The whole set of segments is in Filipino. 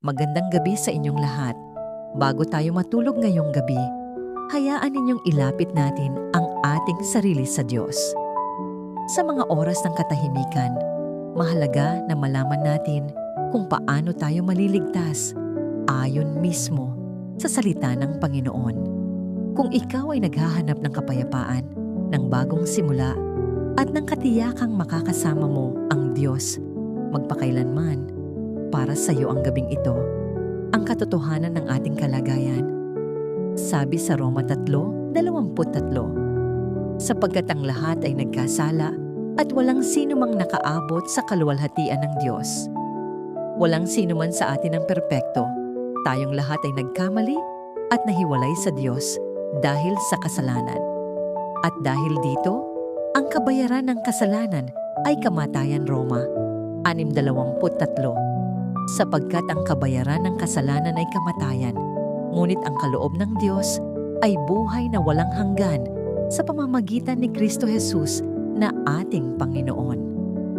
Magandang gabi sa inyong lahat. Bago tayo matulog ngayong gabi, hayaan ninyong ilapit natin ang ating sarili sa Diyos. Sa mga oras ng katahimikan, mahalaga na malaman natin kung paano tayo maliligtas ayon mismo sa salita ng Panginoon. Kung ikaw ay naghahanap ng kapayapaan, ng bagong simula, at ng katiyakang makakasama mo ang Diyos magpakailanman, para sa iyo ang gabing ito, ang katotohanan ng ating kalagayan. Sabi sa Roma 3:23, sapagkat ang lahat ay nagkasala at walang sino mang nakaabot sa kaluwalhatian ng Diyos. Walang sino man sa atin ang perpekto. Tayong lahat ay nagkamali at nahiwalay sa Diyos dahil sa kasalanan. At dahil dito, ang kabayaran ng kasalanan ay kamatayan. Roma 6:23. Sapagkat ang kabayaran ng kasalanan ay kamatayan, ngunit ang kaloob ng Diyos ay buhay na walang hanggan sa pamamagitan ni Kristo Jesus na ating Panginoon.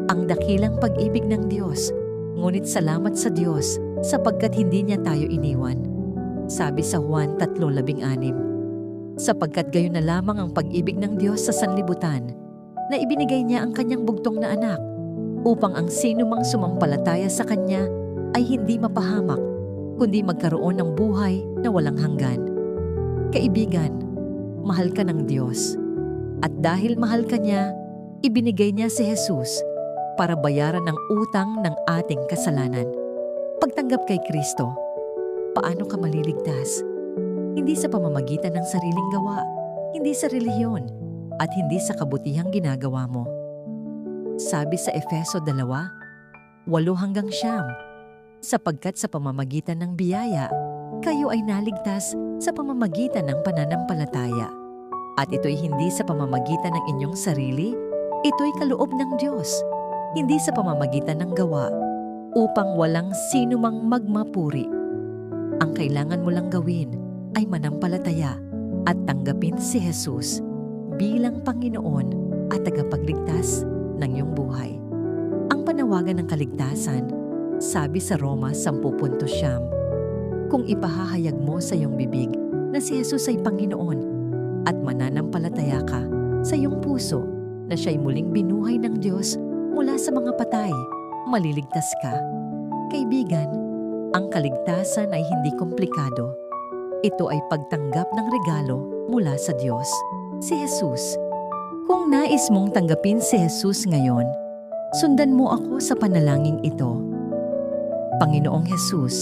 Ang dakilang pag-ibig ng Diyos, ngunit salamat sa Diyos sapagkat hindi niya tayo iniwan. Sabi sa Juan 3:16, sapagkat gayon na lamang ang pag-ibig ng Diyos sa sanlibutan, na ibinigay niya ang kanyang bugtong na anak, upang ang sino mang sumampalataya sa kanya ay hindi mapahamak, kundi magkaroon ng buhay na walang hanggan. Kaibigan, mahal ka ng Diyos. At dahil mahal ka niya, ibinigay niya si Jesus para bayaran ang utang ng ating kasalanan. Pagtanggap kay Kristo, paano ka maliligtas? Hindi sa pamamagitan ng sariling gawa, hindi sa relihiyon, at hindi sa kabutihang ginagawa mo. Sabi sa Efeso 2:8-9, sapagkat sa pamamagitan ng biyaya, kayo ay naligtas sa pamamagitan ng pananampalataya. At ito'y hindi sa pamamagitan ng inyong sarili, ito'y kaloob ng Diyos, hindi sa pamamagitan ng gawa, upang walang sino mang magmapuri. Ang kailangan mo lang gawin ay manampalataya at tanggapin si Jesus bilang Panginoon at tagapagligtas ng iyong buhay. Ang panawagan ng kaligtasan, sabi sa Roma 10:9, kung ipahahayag mo sa iyong bibig na si Jesus ay Panginoon at mananampalataya ka sa iyong puso na siya'y muling binuhay ng Diyos mula sa mga patay, maliligtas ka. Kaibigan, ang kaligtasan ay hindi komplikado. Ito ay pagtanggap ng regalo mula sa Diyos, si Jesus. Kung nais mong tanggapin si Jesus ngayon, sundan mo ako sa panalangin ito. Panginoong Jesus,